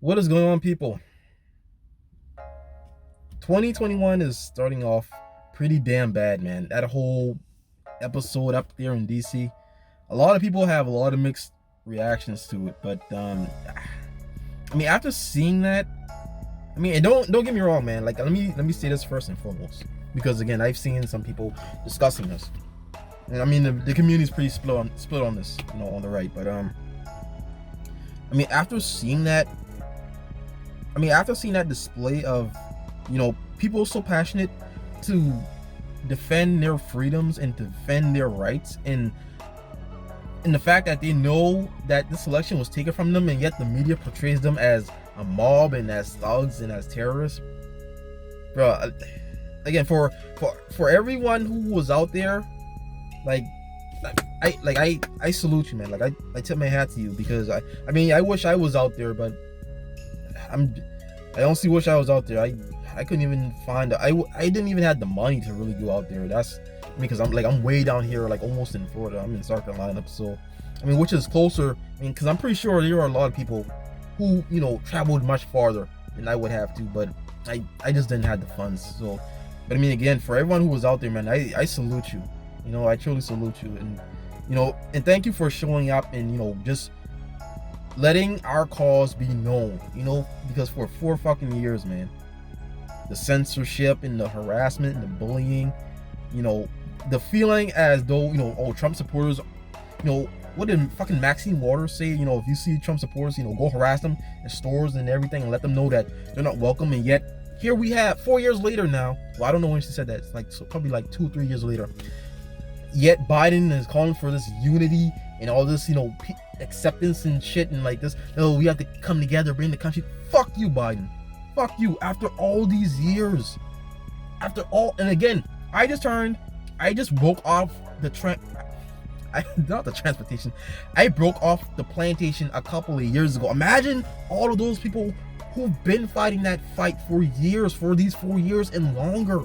What is going on, people? 2021 is starting off pretty damn bad, man. That whole episode up there in DC, a lot of people have a lot of mixed reactions to it. But I mean, after seeing that, I mean, and don't get me wrong, man. Like, let me say this first and foremost, because again, I've seen some people discussing this, and I mean, the community is pretty split on this, on the right. But I mean, after seeing that display of, people so passionate to defend their freedoms and defend their rights, and the fact that they know that this election was taken from them, and yet the media portrays them as a mob and as thugs and as terrorists, bro. Again, for everyone who was out there, I salute you, man. Like, I tip my hat to you, because I mean, I wish I was out there, but I honestly wish I was out there. I couldn't even find I didn't even have the money to really go out there. That's, I mean, because I'm way down here, like almost in Florida. I'm in South Carolina, so I mean, which is closer. I mean, because I'm pretty sure there are a lot of people who traveled much farther than I would have to, but I just didn't have the funds. So, but I mean, again, for everyone who was out there, man, I salute you. I truly salute you, and and thank you for showing up and just letting our cause be known. Because for 4 fucking years, man, the censorship and the harassment and the bullying, the feeling as though Trump supporters, what did fucking Maxine Waters say? If you see Trump supporters, go harass them in stores and everything, and let them know that they're not welcome. And yet here we have 4 years later now. Well, I don't know when she said that. It's like, so probably like 2 or 3 years later. Yet Biden is calling for this unity and all this, acceptance and shit, and like this. We have to come together, bring the country. Fuck you, Biden. Fuck you. After all these years, and again, I just broke off not the transportation. I broke off the plantation a couple of years ago. Imagine all of those people who've been fighting that fight for years, for these 4 years and longer.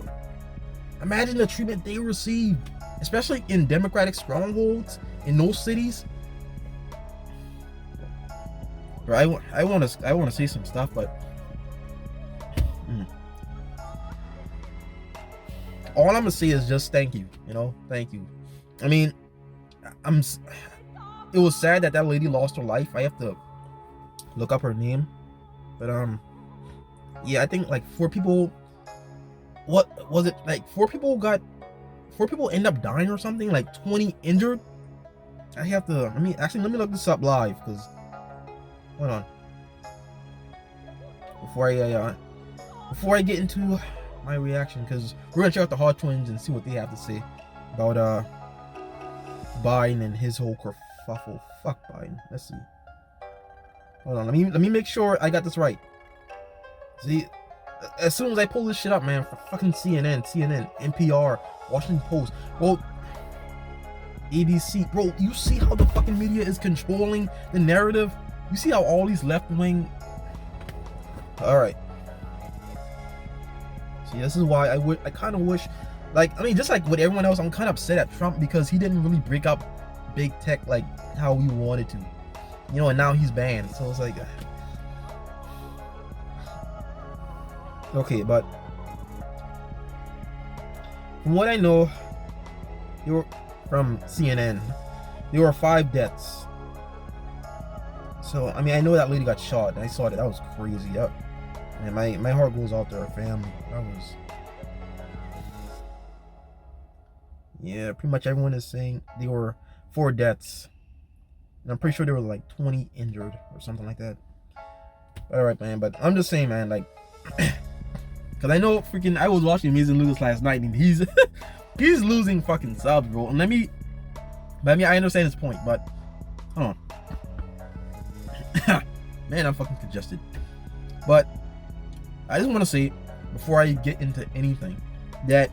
Imagine the treatment they received, especially in Democratic strongholds in those cities. Bro, I want to say some stuff, but all I'm gonna say is just thank you. Thank you. I mean, it was sad that lady lost her life. I have to look up her name, but yeah, I think like 4 people. What was it? Like 4 people end up dying or something. Like 20 injured. Let me look this up live, because hold on. Before I get into my reaction, because we're gonna check out the Hodgetwins and see what they have to say about Biden and his whole kerfuffle. Fuck Biden. Let's see. Hold on. Let me make sure I got this right. See, as soon as I pull this shit up, man, for fucking CNN, NPR, Washington Post, bro, ABC, bro, you see how the fucking media is controlling the narrative? You see how all these left-wing... Alright. See, this is why I kind of wish, just like with everyone else, I'm kind of upset at Trump, because he didn't really break up big tech like how we wanted to. And now he's banned, so it's like... Okay, but from what I know, from CNN, there were 5 deaths. So I mean, I know that lady got shot, and I saw that. That was crazy. And my heart goes out to her family. That was, yeah, pretty much everyone is saying there were 4 deaths, and I'm pretty sure there were like 20 injured or something like that. All right, man, but I'm just saying, man, like. Because I know I was watching Amazing Lucas last night, and he's losing fucking subs, bro. And I understand his point, but hold on. Man, I'm fucking congested. But I just want to say, before I get into anything, that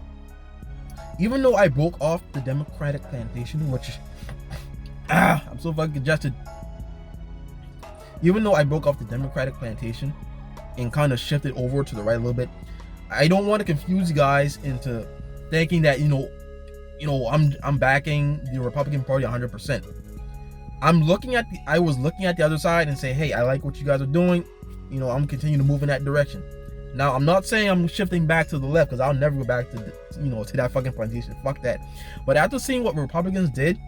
even though I broke off the Democratic plantation, which I'm so fucking congested. Even though I broke off the Democratic plantation and kind of shifted over to the right a little bit, I don't want to confuse you guys into thinking that I'm backing the Republican Party 100%. I was looking at the other side and say, hey, I like what you guys are doing. I'm continuing to move in that direction. Now, I'm not saying I'm shifting back to the left, because I'll never go back to to that fucking plantation. Fuck that. But after seeing what Republicans did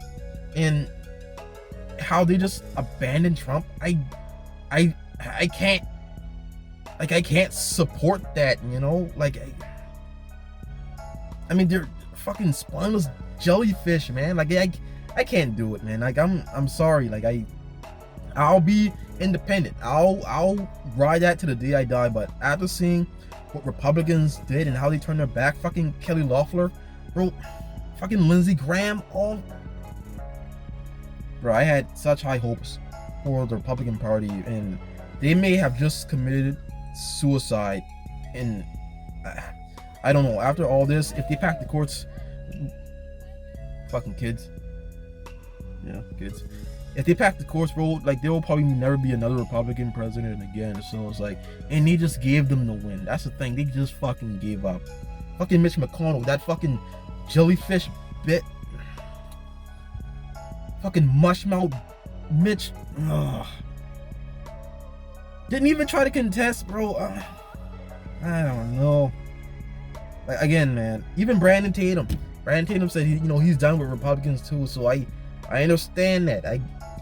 and how they just abandoned Trump, I can't, like, I can't support that. I mean, they're fucking spineless jellyfish, man. Like, I can't do it, man. Like, I'm sorry. Like, I'll be independent. I'll ride that to the day I die. But after seeing what Republicans did and how they turned their back, fucking Kelly Loeffler, bro, fucking Lindsey Graham, bro, I had such high hopes for the Republican Party, and they may have just committed suicide. And I don't know. After all this, if they pack the courts, fucking kids. Yeah, kids. If they pack the courts, bro, like, there will probably never be another Republican president again. So it's like, and they just gave them the win. That's the thing. They just fucking gave up. Fucking Mitch McConnell, that fucking jellyfish bit. Fucking mushmouth Mitch. Ugh. Didn't even try to contest, bro. I don't know. Like, again, man. Even Brandon Tatum said he's done with Republicans too. So I understand that.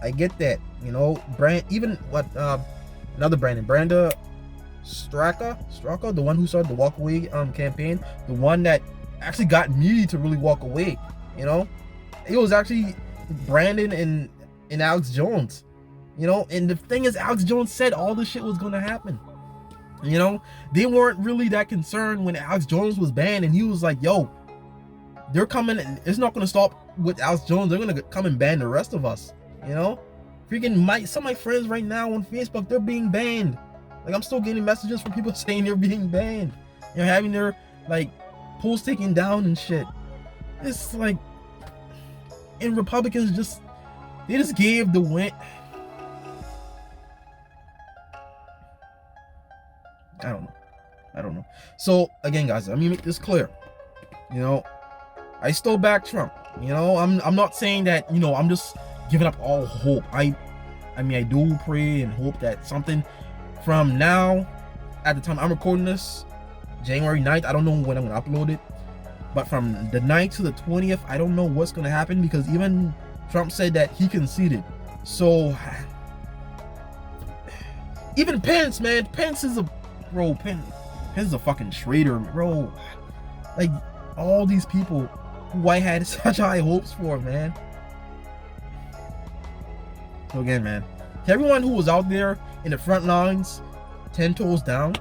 I get that. Another Branda Straka, the one who started the walkaway campaign, the one that actually got me to really walk away. It was actually Brandon and Alex Jones. And the thing is, Alex Jones said all this shit was gonna happen. They weren't really that concerned when Alex Jones was banned, and he was like, yo, they're coming, it's not gonna stop with Alex Jones, they're gonna come and ban the rest of us. Freaking some of my friends right now on Facebook, they're being banned. Like, I'm still getting messages from people saying they're being banned. Having their, like, posts taken down and shit. It's like, and Republicans just gave the win. I don't know. So again, guys, let me make this clear. I still back Trump. I'm not saying that, I'm just giving up all hope. I do pray and hope that something from now, at the time I'm recording this, January 9th, I don't know when I'm gonna upload it, but from the 9th to the 20th, I don't know what's gonna happen, because even Trump said that he conceded. So even Pence, man, Pence is a fucking traitor, bro. Like, all these people who I had such high hopes for, man. So again, man, to everyone who was out there in the front lines, 10 toes down,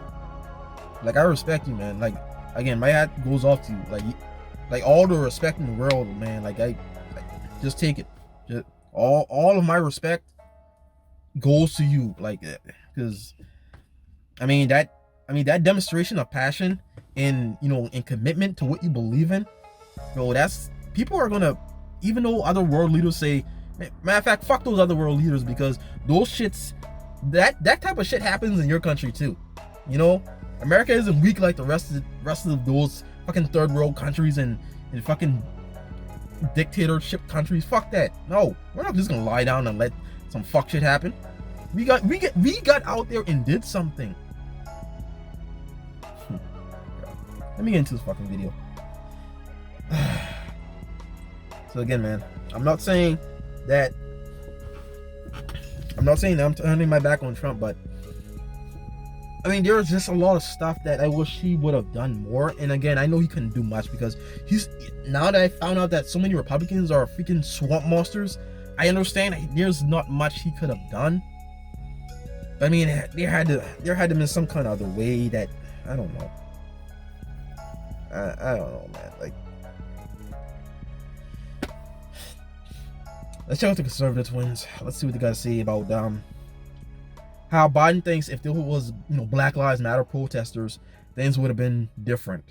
like, I respect you, man. Like, again, my hat goes off to you. Like all the respect in the world, man. Like, just take it. Just all of my respect goes to you, like, because that demonstration of passion and and commitment to what you believe in, bro. That's, people are gonna, even though other world leaders say, matter of fact, fuck those other world leaders, because those shits, that type of shit happens in your country too. America isn't weak like the rest of those fucking third world countries and fucking dictatorship countries. Fuck that. No, we're not just gonna lie down and let some fuck shit happen. We got out there and did something. Let me get into this fucking video. So again, man, I'm not saying that I'm turning my back on Trump, but there's just a lot of stuff that I wish he would have done more. And again, I know he couldn't do much, because now that I found out that so many Republicans are freaking swamp monsters, I understand there's not much he could have done. But there had to be some kind of other way that, I don't know. I don't know, man. Like, let's check out the conservative twins. Let's see what they got to say about how Biden thinks if there was Black Lives Matter protesters, things would have been different.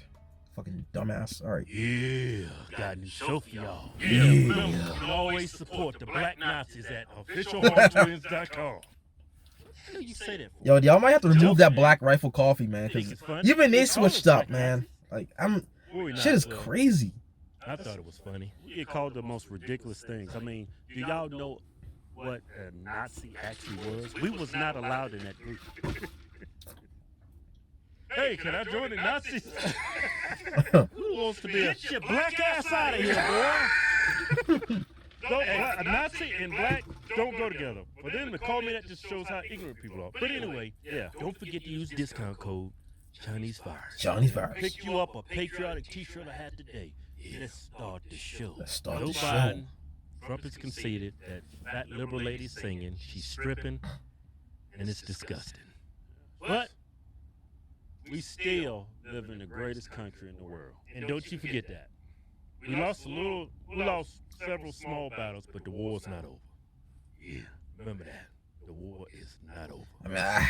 Fucking dumbass. All right. Yeah, got a new show for y'all. Yeah. Remember, you can always support the Black Nazis at officialhodgetwins.com. You say that for? Yo, y'all might have to remove that Black Rifle coffee, man, because even they switched up, man. Like, shit is crazy. I thought it was funny. It called the most ridiculous things. Do y'all know what a Nazi actually was? We was not allowed in that group. Hey, can I join the Nazis? Who wants to be Get your black ass out of here, boy. A Nazi and black don't go together. For them to call me that just shows how ignorant people are. But anyway, yeah, don't forget to use discount code Chinese Virus. Chinese Virus. Pick you up a patriotic t-shirt I had today. Let's start the show. Let's start Joe the show. Biden, Trump has conceded that fat liberal lady's singing. She's stripping, and it's disgusting. But we still live in the greatest country in the world. And don't you forget that. We lost several small battles, but the war's not over. Yeah, remember that. The war is not over. I mean,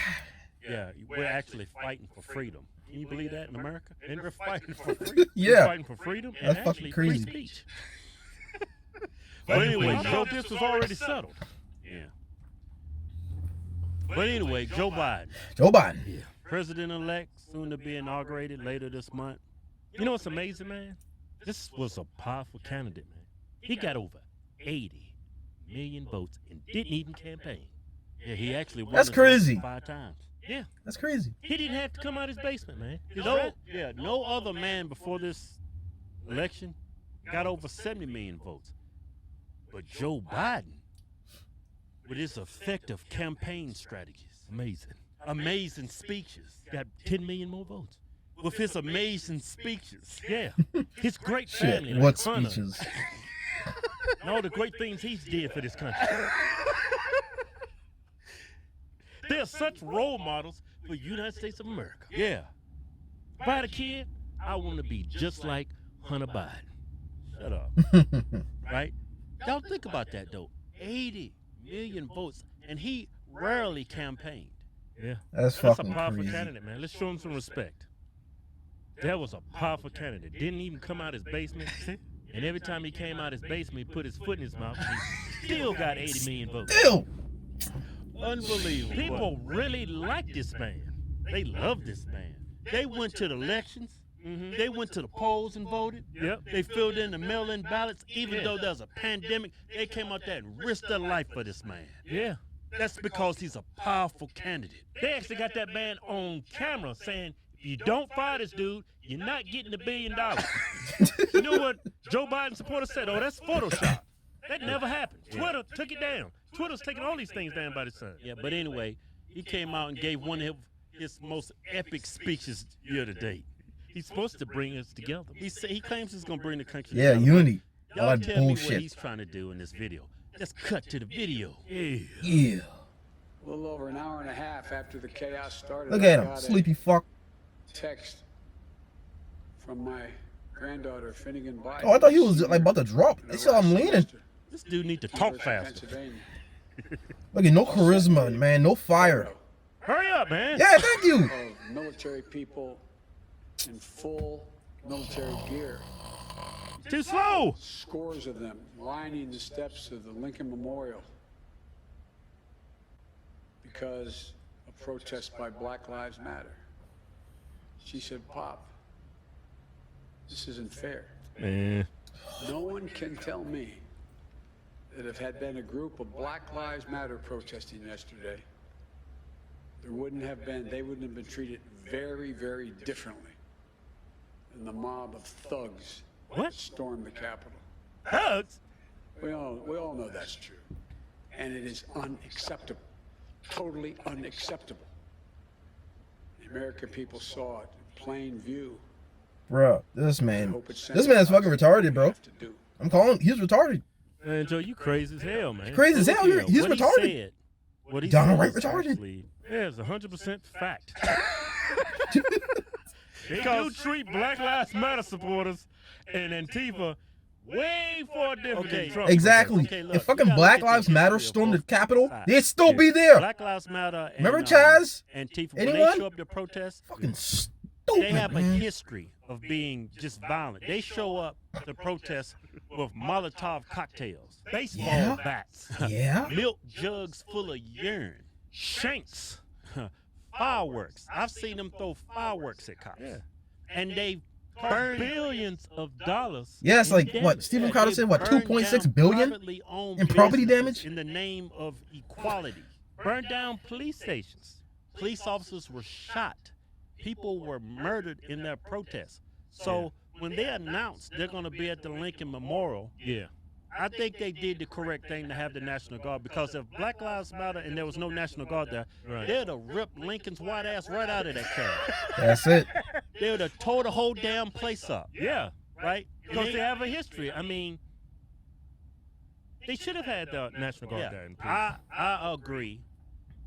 yeah, we're actually fighting for freedom. Can you believe that in America? And we're fighting for freedom. Yeah. We're fighting for freedom and That's actually fucking crazy. free speech. But anyway, this was already settled. Yeah. But anyway, Joe Biden. Joe Biden. Yeah. President-elect, soon to be inaugurated later this month. You know what's amazing, man? This was a powerful candidate, man. He got over 80 million votes and didn't even campaign. Yeah, he actually won. That's crazy. 5 times. Yeah. That's crazy. He didn't have to come out his basement, man. No other man before this election got over 70 million votes. But Joe Biden, with his effective campaign strategies, amazing speeches, got 10 million more votes. With his amazing speeches, yeah, his great family. Shit, what speeches? And all the great things he's did for this country. They're such role models for the United States of America. Yeah. If I had a kid, I want to be just like Hunter Biden. Shut up. Right? Y'all think about that, though. 80 million votes, and he rarely campaigned. Yeah. That's a fucking powerful crazy. candidate, man. Let's show him some respect. That was a powerful candidate. Didn't even come out his basement. And every time he came out his basement, he put his foot in his mouth, and he still got 80 million votes. Ew. Unbelievable. People really like this man. They love this man. They went to the elections. They went to the polls and voted. Yep. They filled in the mail-in ballots. Even though there's a pandemic, they came out there and risked their life for this man. Yeah. That's because he's a powerful candidate. They actually got that man on camera saying, if you don't fire this dude, you're not getting $1 billion. You know what Joe Biden supporters said? Oh, that's Photoshop. That never happened. Twitter took it down. Twitter's taking all these things down by the sun. Yeah, but anyway, he came out and gave one of his most epic speeches year to date. He's supposed to bring us together. He claims he's going to bring the country together. Yeah, unity. All Y'all that tell me what bullshit. he's trying to do in this video. Let's cut to the video. Yeah. A little over an hour and a half after the chaos started, Look I at him, got sleepy fuck. a text from my granddaughter, Finnegan Biden. Oh, I thought he was like about to drop. They saw him leaning. This dude need to talk faster. Look at no charisma, man. No fire. Hurry up, man. Yeah, thank you. Of military people in full military gear. Too slow. Scores of them lining the steps of the Lincoln Memorial because of protests by Black Lives Matter. She said, Pop, this isn't fair. Man. No one can tell me that if had been a group of Black Lives Matter protesting yesterday, they wouldn't have been treated very, very differently than the mob of thugs that stormed the Capitol. Thugs? We all know that's true. And it is unacceptable. Totally unacceptable. The American people saw it in plain view. Bro, this man is fucking retarded, bro. I'm calling. He's retarded. Man, Joe, you crazy as hell, man. Crazy as hell. He's retarded. What he Downright said retarded. Actually, yeah, it's 100% fact. They do treat Black Lives Matter supporters and Antifa way far different than Trump. Exactly. Look, If fucking Black Lives Matter stormed the Capitol, they'd still be there. Black Lives Matter and Remember Chaz? Antifa, when Anyone? they show up to protest, Fucking stupid, they have a man. history of being just violent. They show up to protest with Molotov cocktails, baseball bats, Yeah. milk jugs full of urine, shanks, fireworks. I've seen them throw fireworks at cops. Yeah. And they burn billions of dollars. Yeah, it's in like, what, damage. Stephen Crowder said, what, They burn 2.6 down billion privately owned in property businesses damage? in the name of equality. Burn down police stations. Police officers were shot people were murdered in their protests. So when they announced they're going to be at the Lincoln Memorial, I think they did the correct thing to have the National Guard, because if Black Lives Matter and there was no National Guard there, they'd have ripped Lincoln's white ass right out of that car. That's it. They would have tore the whole damn place up. Yeah. Right? Because they have a history. I mean, they should have had the National Guard there. In I agree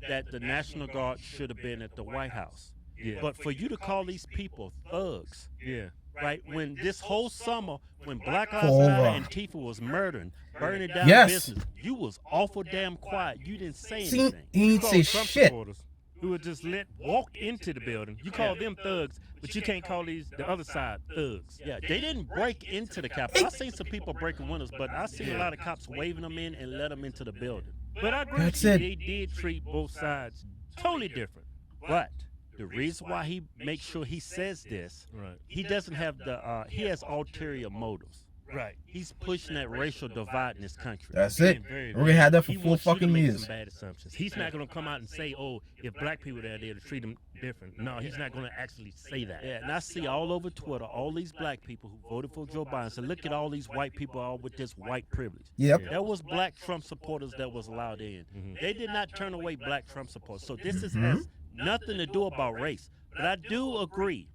that the National Guard should have been at the White House. Yeah. But for you to call these people thugs, Yeah. right? When this whole summer, when Black Lives Matter and Antifa was murdering, burning down business, you was awful damn quiet. You didn't say anything. He ain't say Trump shit. supporters who would just walk into the building. You call them thugs, but you can't call the other side thugs. Yeah, they didn't break into the Capitol. I seen some people breaking windows, but I seen a lot of cops waving them in and let them into the building. But I agree with you, they did treat both sides totally different. But the reason why he makes sure he says this, he doesn't have he has ulterior motives. Right. He's pushing that racial divide in this country. That's it. We're gonna have that for 4 fucking years. Some bad assumptions. He's not gonna come out and say, "Oh, if black people are there to treat them different." No, he's not gonna actually say that. Yeah, and I see all over Twitter all these black people who voted for Joe Biden say, "Look at all these white people all with this white privilege." Yep. There was black Trump supporters that was allowed in. They did not turn away black Trump supporters. So this has nothing to do about race. But I do agree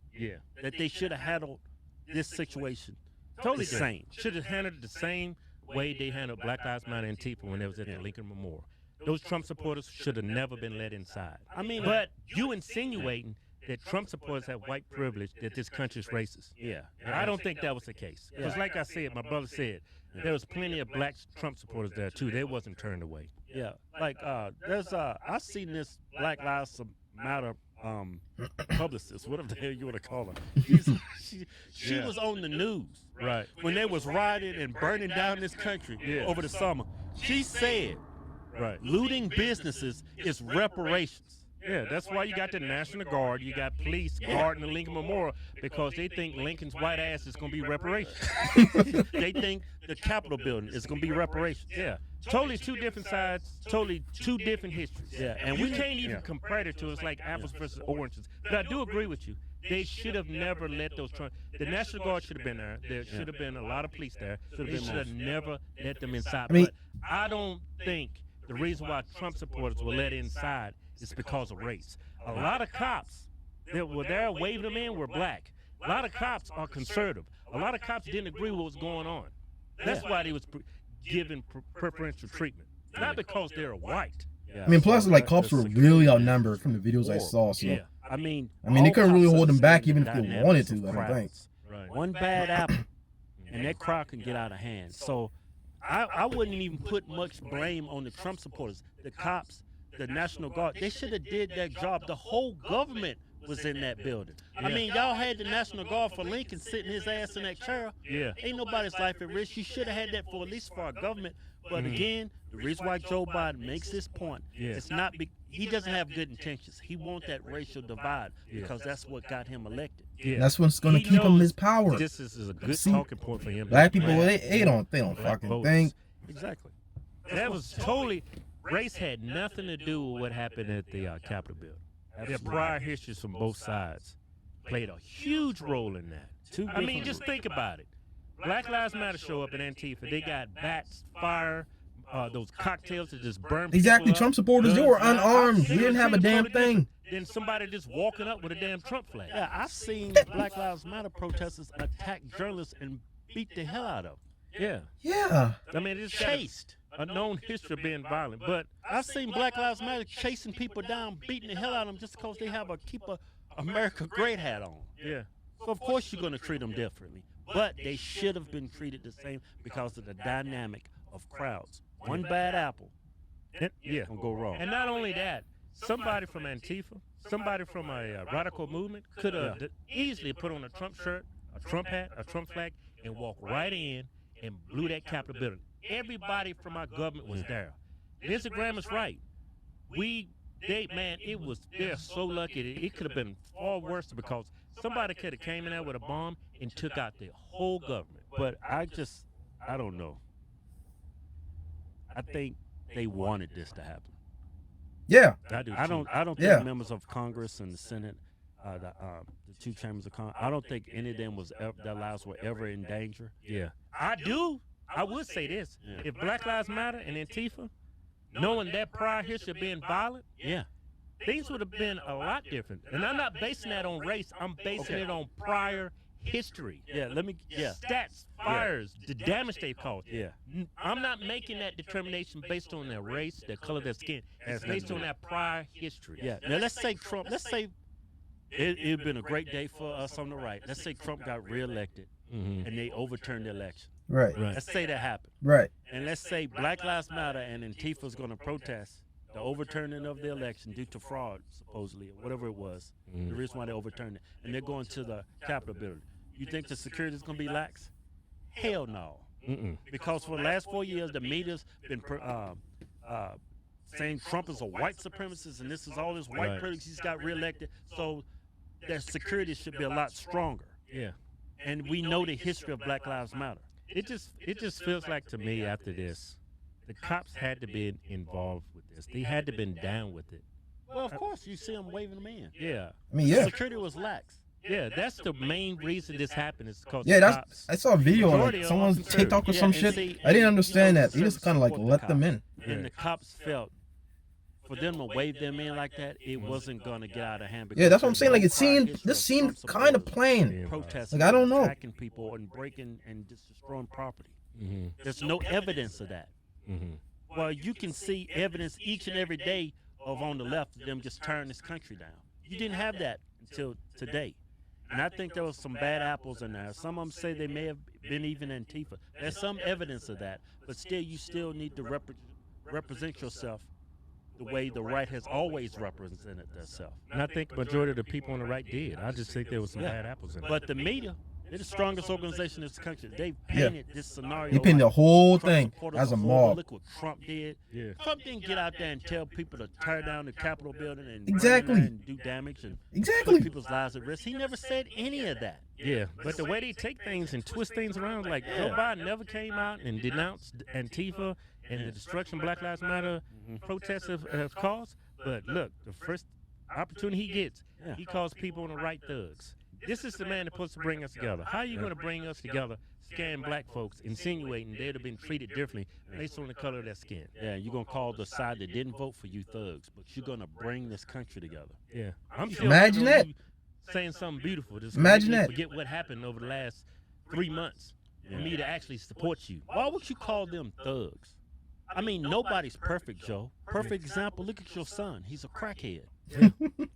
that they should have handled this situation Totally the same. Should have handled it the same way they handled Black Lives Matter and Antifa when they was at the Lincoln Memorial. Those Trump supporters should have never been let inside. I mean, but you insinuating that Trump supporters have white privilege, that this country's racist. Yeah. I don't think that was the case. Because like I said, my brother said, there was plenty of black Trump supporters there too. They wasn't turned away. Yeah. Like there's I seen this Black Lives Matter publicist, whatever the hell you want to call her. She was on the news. Right. When they was rioting and burning down this country over the summer. She said looting businesses is reparations. Yeah, that's why you got the National Guard, you got police guarding the Lincoln Memorial, because they think Lincoln's white ass is going to be reparations. They think the Capitol building is going to be reparations. Yeah, totally two different sides, totally two different histories. Yeah, and we can't even compare it to. It's like apples versus oranges. But I do agree with you. They should have never let those Trump. The National Guard should have been there. There should have been a lot of police there. They should have never let them inside. But I don't think the reason why Trump supporters were let inside is because of race. A lot of cops that were there waving them in were black. A lot of cops are conservative. A lot of cops didn't agree with what was going on. That's why they was given preferential treatment. Not because they're white. I mean, plus, like, cops were really outnumbered from the videos I saw. So, yeah. I mean, they couldn't really hold them back even if they wanted to. I don't think. Right. One bad apple, and that crowd can get out of hand. So, I wouldn't even put much blame on the Trump supporters. The cops, the National Guard, they should have did that job. The whole government was in that building. I mean, y'all had the National Guard for Lincoln sitting his ass in that chair. Yeah. Ain't nobody's life at risk. You should have had that for at least for our government. But again, the reason why Joe Biden makes this point, it's not he doesn't have good intentions. He wants that racial divide because that's what got him elected. Yeah. That's what's going to keep him his power. This is a good talking point for him. Black people, they don't fucking voters. think. Exactly. That was totally. Race had nothing to do with what happened at the Capitol building. Their prior histories from both sides played a huge role in that. I mean, just think about it. Black Lives Matter show up in Antifa. They got bats, fire, those cocktails that just burn people Exactly. up. Trump supporters, they were unarmed. They didn't have a damn thing. Then somebody just walking up with a damn Trump flag. Yeah, I've seen Black Lives Matter protesters attack journalists and beat the hell out of them. Yeah. Yeah. I mean, it's chased. A known history of being violent, but I've seen Black Lives Matter chasing people down, beating the hell out of them just because they have a Keep America Great hat on. Yeah. So of course you're going to treat them differently, but they should have been treated the same because of the dynamic of crowds. One bad apple, yeah, gonna go wrong. And not only that, somebody from Antifa, somebody from a radical movement could have easily put on a Trump shirt, a Trump hat, a Trump flag, and walk right in and blew that Capitol building. Everybody from our government was there. Lindsey Graham is right. They're so lucky. It could have been far worse because somebody could have came in there with a bomb and took out the whole government. But I don't know. I think they wanted this to happen. Yeah. I do. I don't think members of Congress and the Senate the two chambers of Congress. I don't think any of them their lives were ever in danger. Yeah, I do. I would say this: if Black Lives Matter and Antifa, knowing that prior history of being violent, Yeah. things would have been a lot different. And I'm not basing that on race. I'm basing it on prior history. Yeah. Stats, fires, the damage they've caused. Yeah. I'm not making that determination based on their race, their color, their skin. It's based on that prior history. Yeah. Now let's say Trump. Let's say it'd been a great day for us on the right. Let's say Trump got reelected and they overturned the election. Right. Let's say that happened. Right. And let's say Black Lives Matter and Antifa's going to protest the overturning of the election due to fraud, supposedly, or whatever it was. The reason why they overturned it. And they're going to the Capitol building. You think the security is going to be lax? Hell no. Because for the last 4 years, the media's been saying Trump is a white supremacist and this is all this white privilege. He's got reelected. So their security should be a lot stronger. Yeah. And we know the history of Black Lives Matter. It just feels like to me after this, the cops had to be involved with this. They had to been down with it. Well, of course, you see them waving them in. Yeah. I mean, yeah. Security was lax. Yeah, that's the main reason this happened is because Yeah, the that's. cops. I saw a video on Majority like of someone's officers. TikTok or Yeah, some and shit. see, I didn't understand that. They service just kind of like support the let them cops. in. And the cops felt for them to wave them in like that, it wasn't going to get out of hand. Yeah, that's what I'm because saying. Like it there's no prior seemed. history This of seemed Trump kind of supporters plain. protesting, Like I don't know. attacking people and breaking and just destroying property. There's no evidence of that. Well, you can see evidence each and every day of on the left of them just tearing this country down. You didn't have that until today. And I think there was some bad apples in there. Some of them say they may have been even Antifa. There's some evidence of that, but still, you still need to represent yourself the way the right has always represented themselves. And I think majority of the people on the right did. I just think there was some bad apples in it. But the media, they're the strongest organization in this country. They've painted this scenario. He pinned the like whole Trump thing supporters as a are horrible. mob. Look what Trump did. Yeah. Trump didn't get out there and tell people to tear down the Capitol building and Exactly. burn it and do damage and Exactly. put people's lives at risk. He never said any of that. Yeah, but the way they take things and twist things around, like Joe Biden never came out and denounced Antifa and the destruction Black Lives Matter protests have caused. But look, the first opportunity he gets, he calls people on the right thugs. This is the man that's supposed to bring us together. How are you going to bring us together, scaring black folks, insinuating they'd have been treated differently based on the color of their skin? Yeah, you're going to call the side that didn't vote for you thugs, but you're going to bring this country together. Yeah, I'm still Imagine waiting on that. you saying something beautiful. Just Imagine make me that. Forget what happened over the last 3 months for me to actually support you. Why would you call them thugs? I mean, nobody's perfect, Joe. Perfect example, look at your son. He's a crackhead.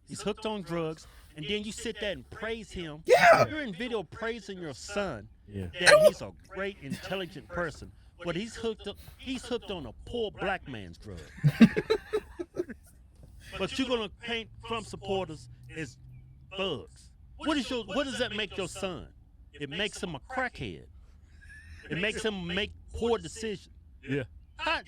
He's hooked on drugs, and then you sit there and praise him. Yeah. You're in video praising your son Yeah. that he's a great, intelligent person, but he's hooked on a poor black man's drug. But you're gonna paint Trump supporters as thugs. What does that make your son? It makes him a crackhead. It makes him make poor decisions. Yeah.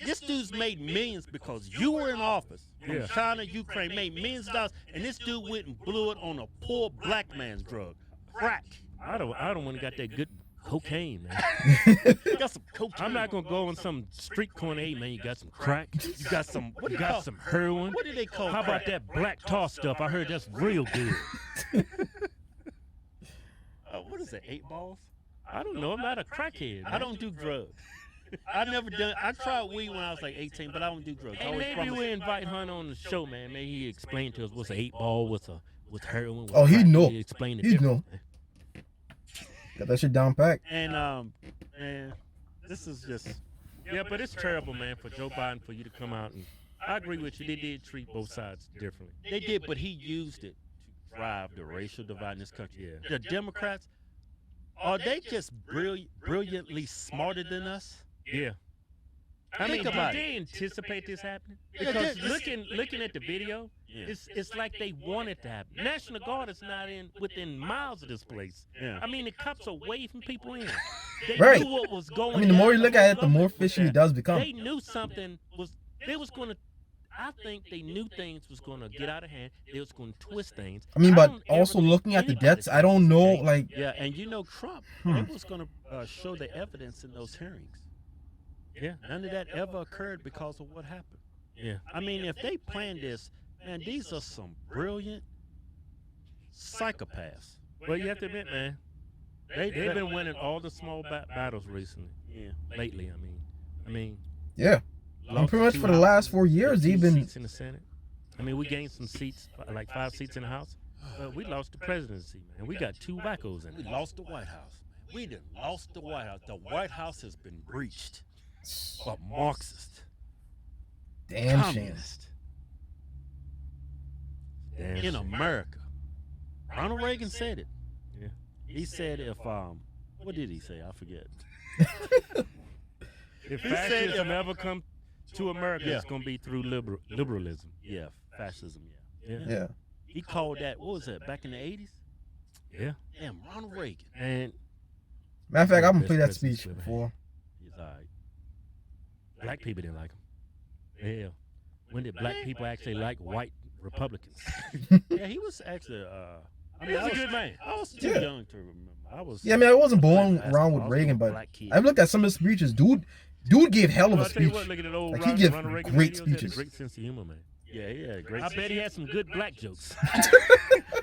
This dude's made millions because you were in office. From Yeah. China, Ukraine, made millions of dollars, and this dude went and blew it on a poor black man's drug, crack. I don't want to got that good cocaine, man. You got some cocaine. I'm not gonna go on some street corner. Hey, man, you got some crack. You got some. What do You you got call? some heroin. What do they call? How crack? about that black tar stuff? I heard that's real good. What is it? 8 balls? I don't know. I'm not a crackhead. I don't do drugs. I never done. I tried weed when I was like 18, but I don't do drugs. I Hey, always maybe promise. we invite Hunt on the show, man. Maybe he explain to us what's an 8-ball, with heroin. With Oh, he crack. know. He explain it. He different. Got that shit down packed. And man, this is just. Yeah, but it's terrible, man, for Joe Biden for you to come out and. I agree with you. They did treat both sides differently. They did, but he used it to drive the racial divide in this country. Yeah. The Democrats, are they just brilliantly smarter than us? Yeah. I Think mean, about did it. they anticipate this happening? Yeah, Because this- looking at the video, Yeah. it's like they want it to happen. National Guard is not within miles of this place. Yeah. I mean, the cops are waving people in. They Right. knew what was going on. I mean, the more you look at it, the more Government was fishy it that. does become. They knew something was going to. I think they knew things was going to get out of hand. They was going to twist things. I mean, but don't ever also think looking at the anybody deaths, I don't know, like, Yeah, and you know Trump, they was going to show the evidence in those hearings. Yeah. None of that ever occurred because of what happened. Yeah. I mean, if they planned this, man, these are some brilliant, psychopaths. Well, you have to admit, man, they've been winning all the small battles recently. Yeah. Lately, I mean. Yeah. And pretty much for the last 4 years, they've been. Seats in the Senate. I mean, we gained some seats, like 5 seats in the House, but we lost the presidency, man. We got 2 wackos in We it. lost the White House, man. We done lost the White House. The White House has been breached. But Marxist, Damn shame. communist, in America. Ronald Reagan said it. Yeah. He said if what did he say? I forget. If He said fascism if- ever come to America, Yeah. it's gonna be through liberalism. Yeah, fascism. Yeah. Yeah. He called that. What was that? Back in the 80s. Yeah. Damn, Ronald Reagan. And Matter of fact, I'm gonna Best play that presidents speech we've had. before. He's all right. black people didn't like him. Hell, when did black people actually like white Republicans? Yeah, he was actually. I mean, He was a good man. I was too Yeah. young to remember. I was. Yeah, I mean, I wasn't born basketball. around I with was Reagan, a but black kid. I've looked at some of his speeches. Dude gave hell of Well, a I tell you speech. what, look at that old Like, he give Ronald Reagan great videos, he had a speeches. great sense of humor, man. Yeah, yeah, great. I bet he had some good black jokes.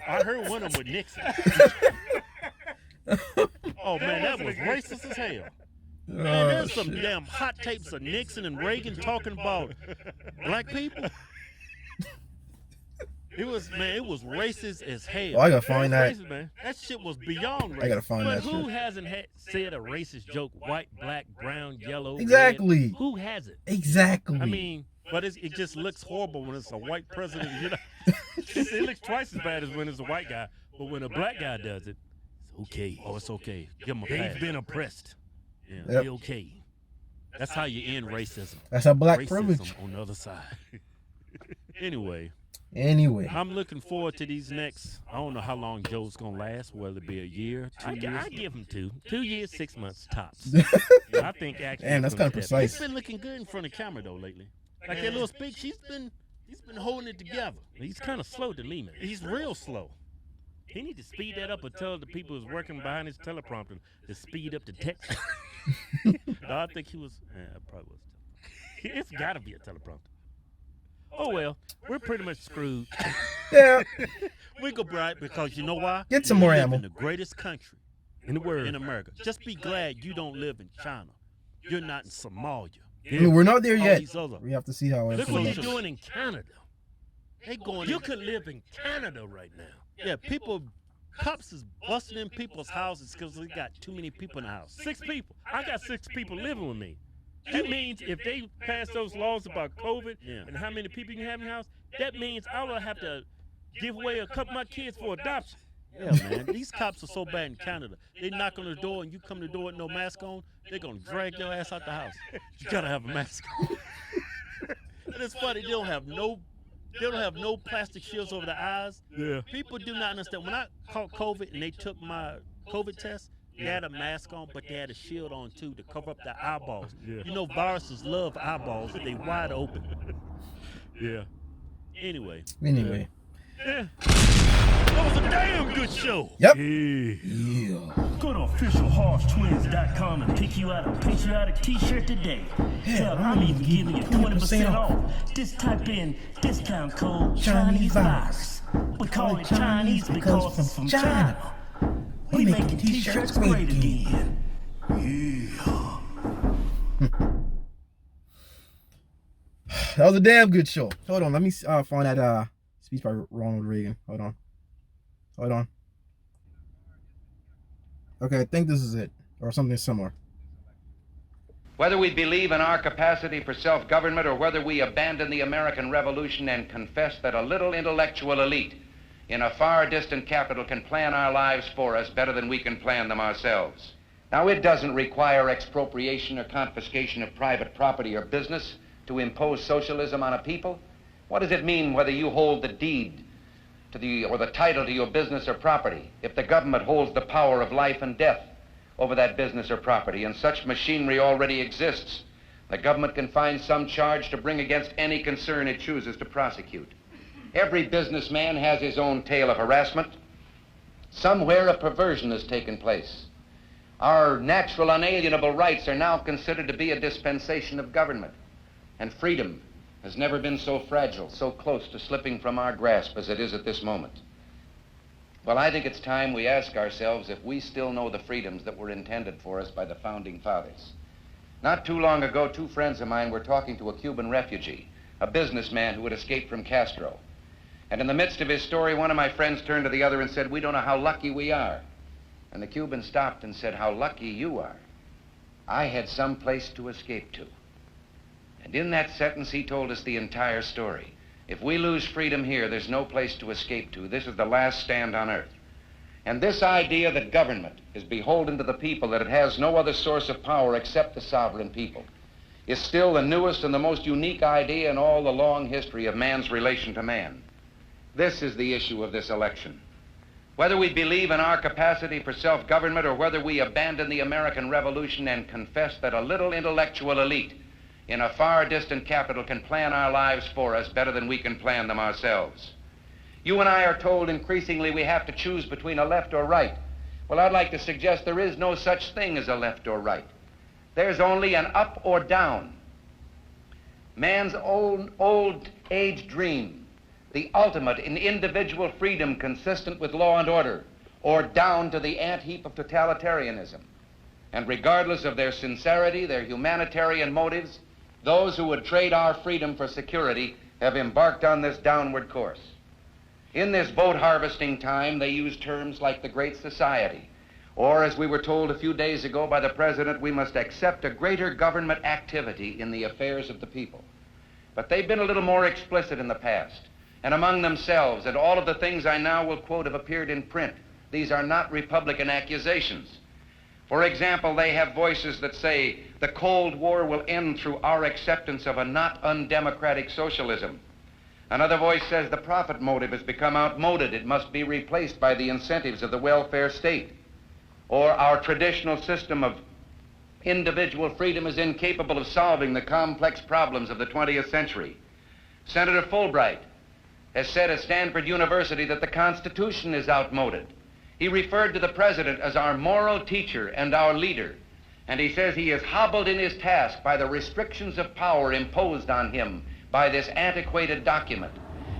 I heard one of them with Nixon. Oh man, that was racist as hell. Man, there's some shit. damn hot tapes of Nixon and Reagan talking about black people. It was racist as hell. Oh, I gotta find that. Racist, man. That shit was beyond racist. I gotta find But that who shit. hasn't said a racist joke? White, black, brown, yellow. red? Exactly. Who hasn't? Exactly. I mean, But it just looks horrible when it's a white president. You know, it looks twice as bad as when it's a white guy. But when a black guy does it, it's okay. oh, it's okay. Give him a pass. They've been oppressed. Yeah. Yep. Be okay. That's how you end racism. That's a black Racism privilege. on the other side. Anyway, Anyway. I'm looking forward to these next. I don't know how long Joe's gonna last. Whether it be a year, 2 years. I give him 2 years, 6 months tops. I think actually. Damn, that's he's kind of gonna step precise. He's been looking good in front of camera though lately. Like that little speech, he's been holding it together. in. He's kind of slow to me, man. He's real slow. He need to speed that up and tell the people who's working behind his teleprompter to speed up the text. No, I think he was. Probably was. It's got to be a teleprompter. Oh well, we're pretty much screwed. Yeah. We go bright because you know why? Get some We more live ammo. in the greatest country In the world. in America. Just be glad you don't live in China. You're not in Somalia. I mean, we're not there All yet. these other. We have to see how Look it what goes. he's doing in Canada. They going. You in, could live in Canada right now. yeah, cops is busting in people's houses because they got too many people in the house. 6 people. I got 6 people living with me. That means if they pass those laws about COVID Yeah. and how many people you can have in your house, that means I will have to give away a couple of my kids for adoption. Yeah, man. These cops are so bad in Canada. They knock on the door and you come to the door with no mask on, they're gonna drag your ass out the house. You gotta have a mask on. And it's funny, they don't have no plastic shields over the eyes. Yeah. People do not understand. When I caught COVID and they took my COVID test, they had a mask on, but they had a shield on too to cover up their eyeballs. Yeah. You know, viruses love eyeballs. They wide open. Yeah. Anyway, Anyway. Yeah. that was a damn good show. Yep. Yeah. Yeah. Go to officialhodgetwins.com and pick you out a patriotic t-shirt today. Hell, I'm even giving you 20% off. Just type in discount code Chinese virus. We call it Chinese because it's from China. We making t-shirts great again. Yeah. That was a damn good show. Hold on, let me find that speech by Ronald Reagan. Hold on. Okay, I think this is it, or something similar. Whether we believe in our capacity for self-government or whether we abandon the American Revolution and confess that a little intellectual elite in a far distant capital can plan our lives for us better than we can plan them ourselves. Now, it doesn't require expropriation or confiscation of private property or business to impose socialism on a people. What does it mean whether you hold the deed to or the title to your business or property if the government holds the power of life and death over that business or property? And such machinery already exists. The government can find some charge to bring against any concern it chooses to prosecute. Every businessman has his own tale of harassment. Somewhere a perversion has taken place. Our natural unalienable rights are now considered to be a dispensation of government. And freedom has never been so fragile, so close to slipping from our grasp as it is at this moment. Well, I think it's time we ask ourselves if we still know the freedoms that were intended for us by the Founding Fathers. Not too long ago, two friends of mine were talking to a Cuban refugee, a businessman who had escaped from Castro. And in the midst of his story, one of my friends turned to the other and said, "We don't know how lucky we are." And the Cuban stopped and said, "How lucky you are. I had some place to escape to." And in that sentence, he told us the entire story. If we lose freedom here, there's no place to escape to. This is the last stand on earth. And this idea that government is beholden to the people, that it has no other source of power except the sovereign people, is still the newest and the most unique idea in all the long history of man's relation to man. This is the issue of this election. Whether we believe in our capacity for self-government or whether we abandon the American Revolution and confess that a little intellectual elite in a far distant capital can plan our lives for us better than we can plan them ourselves. You and I are told increasingly we have to choose between a left or right. Well, I'd like to suggest there is no such thing as a left or right. There's only an up or down. Man's old age dream, the ultimate in individual freedom consistent with law and order, or down to the ant-heap of totalitarianism. And regardless of their sincerity, their humanitarian motives, those who would trade our freedom for security have embarked on this downward course. In this vote harvesting time, they use terms like the Great Society, or as we were told a few days ago by the President, we must accept a greater government activity in the affairs of the people. But they've been a little more explicit in the past, and among themselves, and all of the things I now will quote have appeared in print. These are not Republican accusations. For example, they have voices that say the Cold War will end through our acceptance of a not undemocratic socialism. Another voice says the profit motive has become outmoded. It must be replaced by the incentives of the welfare state. Or our traditional system of individual freedom is incapable of solving the complex problems of the 20th century. Senator Fulbright has said at Stanford University that the Constitution is outmoded. He referred to the President as our moral teacher and our leader, and he says he is hobbled in his task by the restrictions of power imposed on him by this antiquated document.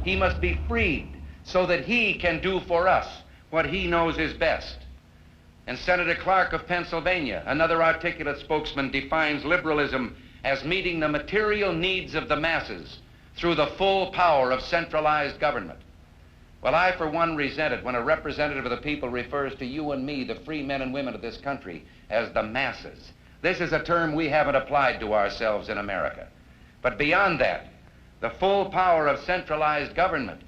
He must be freed so that he can do for us what he knows is best. And Senator Clark of Pennsylvania, another articulate spokesman, defines liberalism as meeting the material needs of the masses through the full power of centralized government. Well, I, for one, resent it when a representative of the people refers to you and me, the free men and women of this country, as the masses. This is a term we haven't applied to ourselves in America. But beyond that, the full power of centralized government,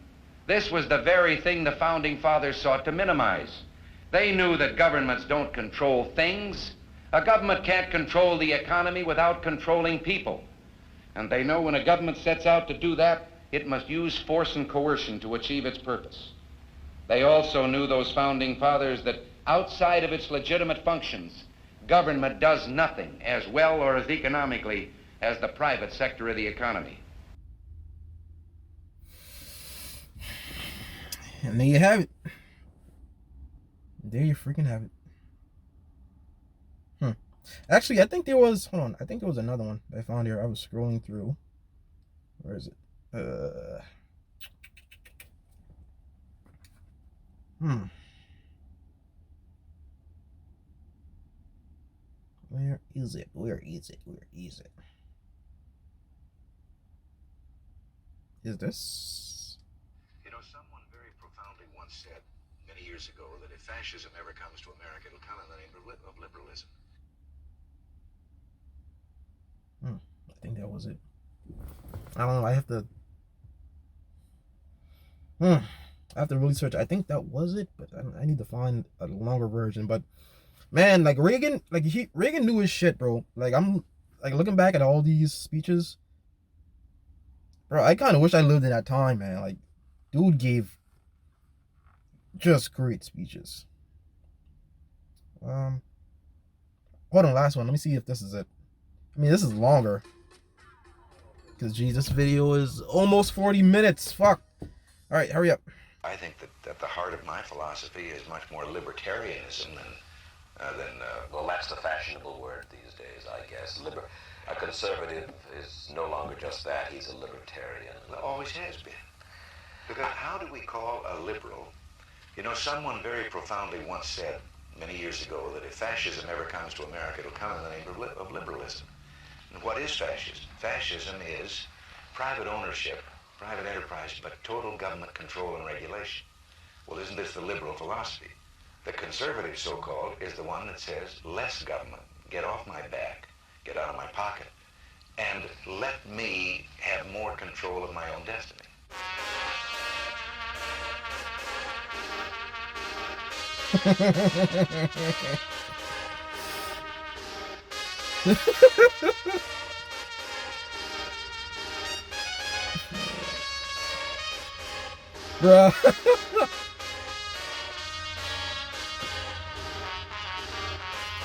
this was the very thing the Founding Fathers sought to minimize. They knew that governments don't control things. A government can't control the economy without controlling people. And they know when a government sets out to do that, it must use force and coercion to achieve its purpose. They also knew, those Founding Fathers, that outside of its legitimate functions, government does nothing as well or as economically as the private sector of the economy. And there you have it. There you freaking have it. Actually, I think there was, hold on, I think there was another one I found here. I was scrolling through. Where is it? Where is it? Where is it? Where is it? Is this? You know, someone very profoundly once said many years ago that if fascism ever comes to America, it'll come in the name of liberalism. I think that was it. I don't know. I have to really search. I think that was it, but I need to find a longer version. But man, like Reagan, Reagan knew his shit, bro. Like I'm like looking back at all these speeches, bro. I kind of wish I lived in that time, man. Like, dude gave just great speeches. Hold on, last one. Let me see if this is it. I mean, this is longer. Because, geez, this video is almost 40 minutes. Fuck. All right, hurry up. I think that at the heart of my philosophy is much more libertarianism than Well, that's the fashionable word these days, I guess. A conservative is no longer just that. He's a libertarian. always has been. Because how do we call a liberal You know, someone very profoundly once said many years ago that if fascism ever comes to America, it'll come in the name of liberalism. And what is fascism? Fascism is private ownership, private enterprise, but total government control and regulation. Well, isn't this the liberal philosophy? The conservative, so-called, is the one that says less government, get off my back, get out of my pocket, and let me have more control of my own destiny. Bruh.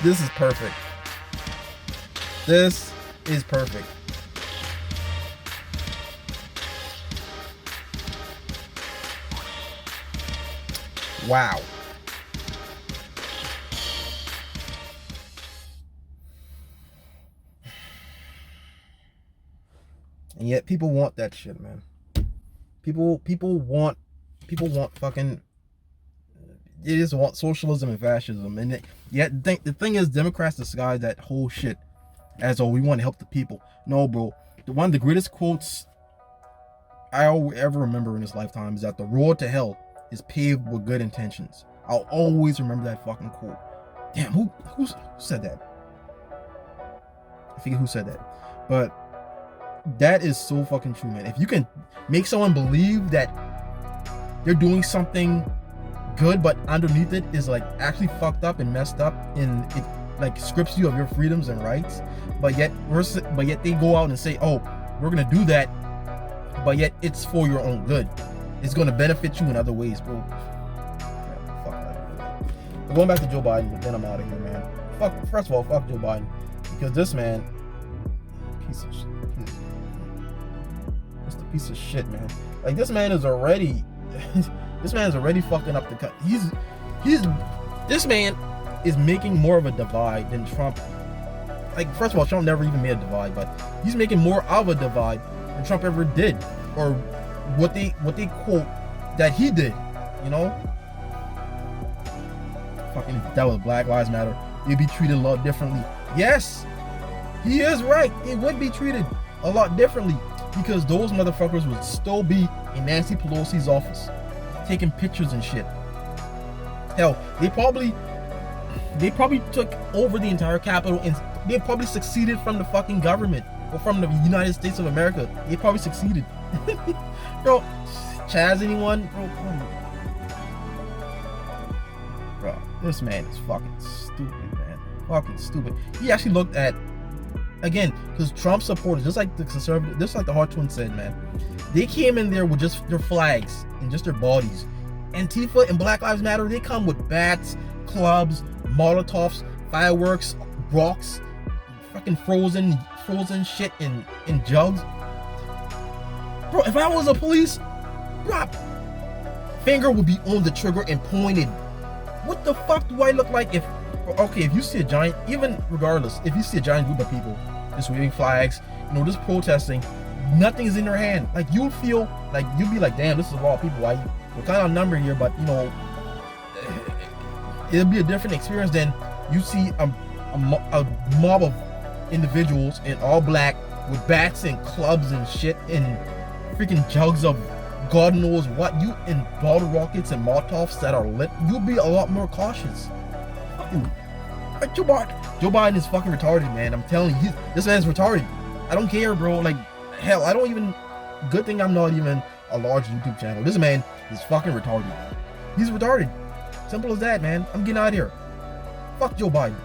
This is perfect. This is perfect. Wow. And yet people want that shit, man. People want fucking, they just want socialism and fascism. And yet the thing is, Democrats disguise that whole shit as, oh, we want to help the people. No, bro. One of the greatest quotes I'll ever remember in this lifetime is that the road to hell is paved with good intentions. I'll always remember that fucking quote. Damn, who said that? I forget who said that. But that is so fucking true, man. If you can make someone believe that they're doing something good, but underneath it is like actually fucked up and messed up, and it like strips you of your freedoms and rights, but yet they go out and say, oh, we're gonna do that, but yet it's for your own good. It's gonna benefit you in other ways, bro. Yeah, fuck that. We're going back to Joe Biden, but then I'm out of here, man. First of all, fuck Joe Biden, because this man, piece of shit, man. Like, this man is already fucking up the cut. This man is making more of a divide than Trump. Like, first of all, Trump never even made a divide, but he's making more of a divide than Trump ever did, or what they quote that he did, you know. Fucking, if that was Black Lives Matter, they'd be treated a lot differently. Yes, he is right. It would be treated a lot differently, because those motherfuckers would still be in Nancy Pelosi's office taking pictures and shit. Hell, they probably took over the entire Capitol, and they probably succeeded from the fucking government, or from the United States of America. They probably succeeded. Bro, Chaz, anyone? Bro, this man is fucking stupid, man. Fucking stupid. He actually looked at, again, because Trump supporters, just like the conservative, just like the Hodgetwins said, man, they came in there with just their flags and just their bodies. Antifa and Black Lives Matter, they come with bats, clubs, Molotovs, fireworks, rocks, fucking frozen shit in jugs. Bro, if I was a police, bro, finger would be on the trigger and pointed. What the fuck do I look like if you see a giant, even regardless, if you see a giant group of people just waving flags, just protesting, nothing is in their hand, like, you'll feel like, you'll be like, damn, this is a lot of people, we're kind of outnumbered here, but it'll be a different experience than you see a mob of individuals in all black with bats and clubs and shit and freaking jugs of God knows what, and bottle rockets and Molotovs that are lit. You'll be a lot more cautious. Joe Biden is fucking retarded, man. I'm telling you, this man's retarded. I don't care, bro. Like, hell, I don't even, good thing I'm not even a large YouTube channel. This man is fucking retarded. He's retarded. Simple as that, man. I'm getting out of here. Fuck Joe Biden.